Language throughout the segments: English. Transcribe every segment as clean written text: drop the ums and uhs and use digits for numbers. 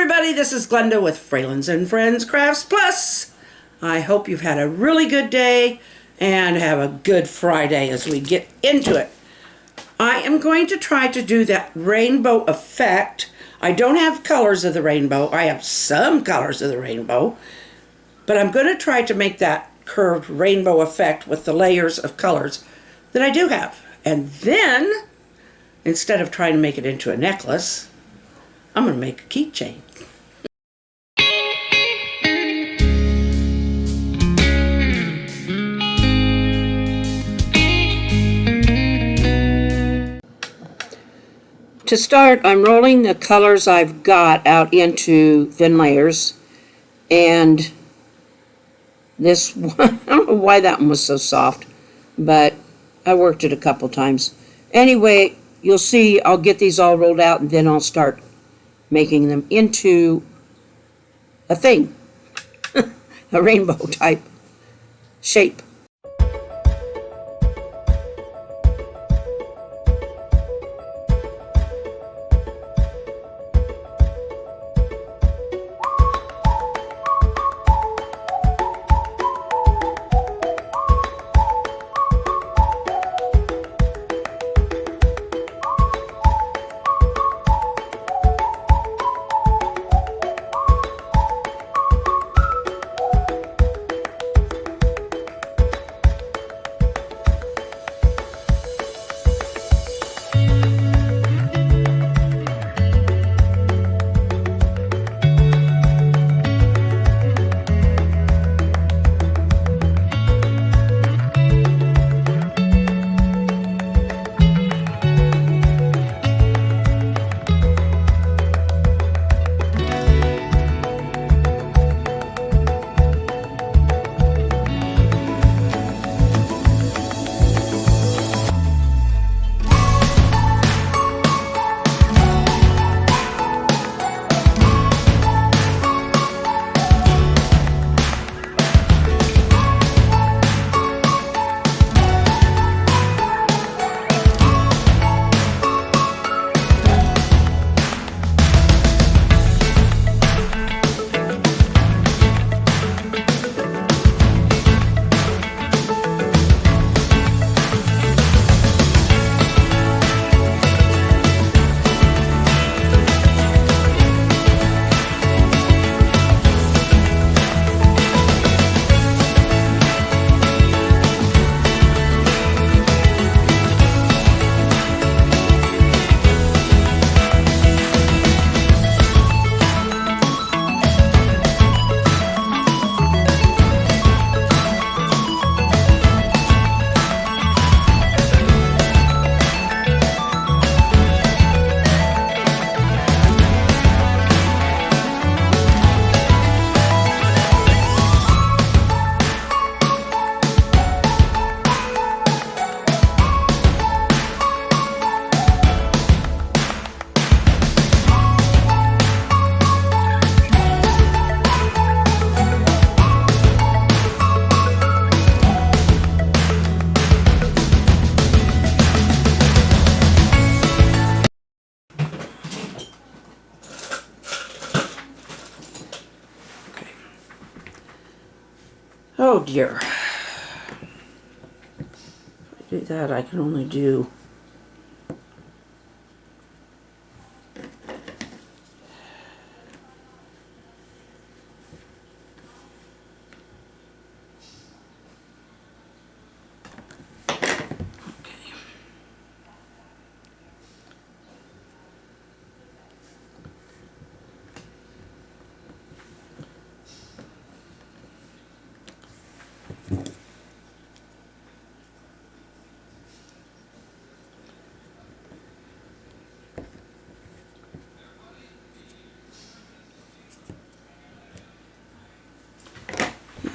everybody, this is Glenda with Fralins and Friends Crafts Plus. I hope you've had a really good day and have a good Friday as we get into it. I am going to try to do that rainbow effect. I don't have colors of the rainbow. I have some colors of the rainbow, but I'm going to try to make that curved rainbow effect with the layers of colors that I do have. And then, instead of trying to make it into a necklace, I'm going to make a keychain. To start, I'm rolling the colors I've got out into thin layers, and this one, I don't know why that one was so soft, but I worked it a couple times. Anyway, you'll see I'll get these all rolled out and then I'll start making them into a thing, a rainbow type shape. Oh dear. If I do that, I can only do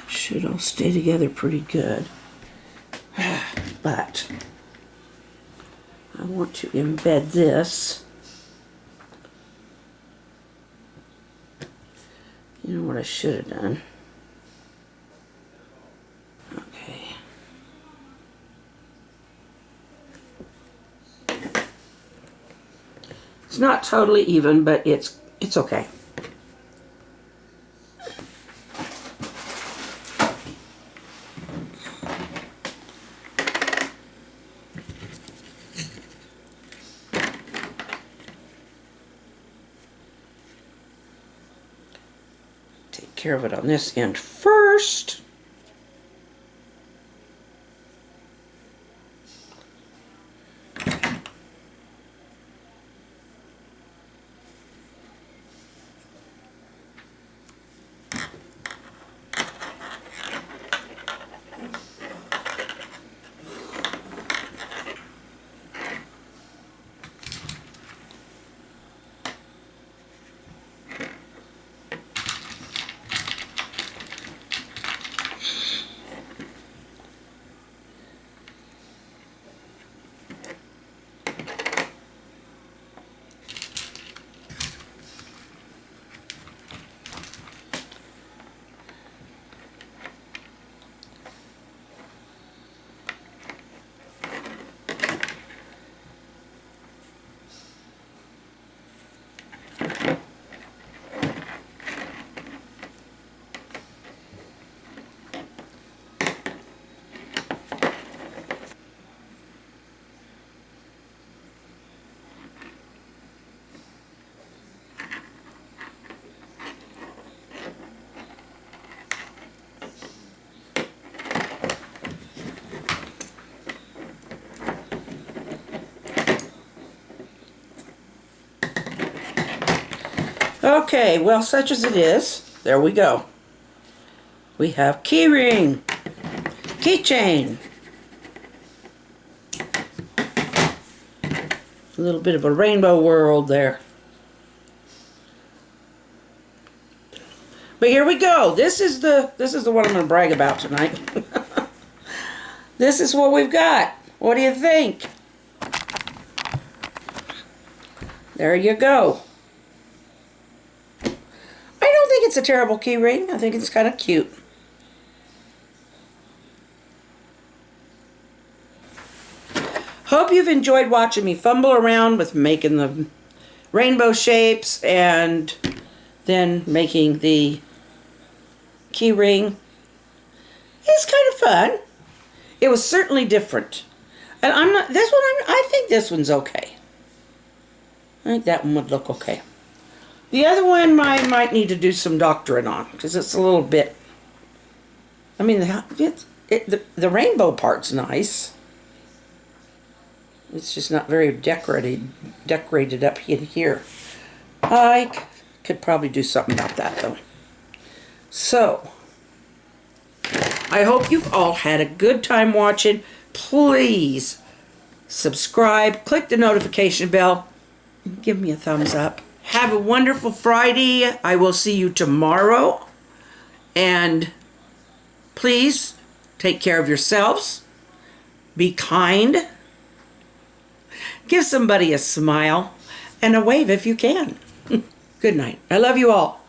should all stay together pretty good. But I want to embed this. You know what I should have done? Okay. It's not totally even, but it's okay. care of it on this end first. Okay, well, such as it is, there we go. We have key ring, keychain, a little bit of a rainbow world there. But here we go. This is the one I'm going to brag about tonight. This is what we've got. What do you think? There you go. I don't think it's a terrible key ring. I think it's kind of cute. Hope you've enjoyed watching me fumble around with making the rainbow shapes and then making the key ring. It's kind of fun. It was certainly different. And I think this one's okay. I think that one would look okay. The other one I might need to do some doctoring on because it's a little bit, I mean, the rainbow part's nice. It's just not very decorated up in here. I could probably do something about that though. So, I hope you've all had a good time watching. Please subscribe, click the notification bell, and give me a thumbs up. Have a wonderful Friday. I will see you tomorrow. And please take care of yourselves. Be kind. Give somebody a smile and a wave if you can. Good night. I love you all.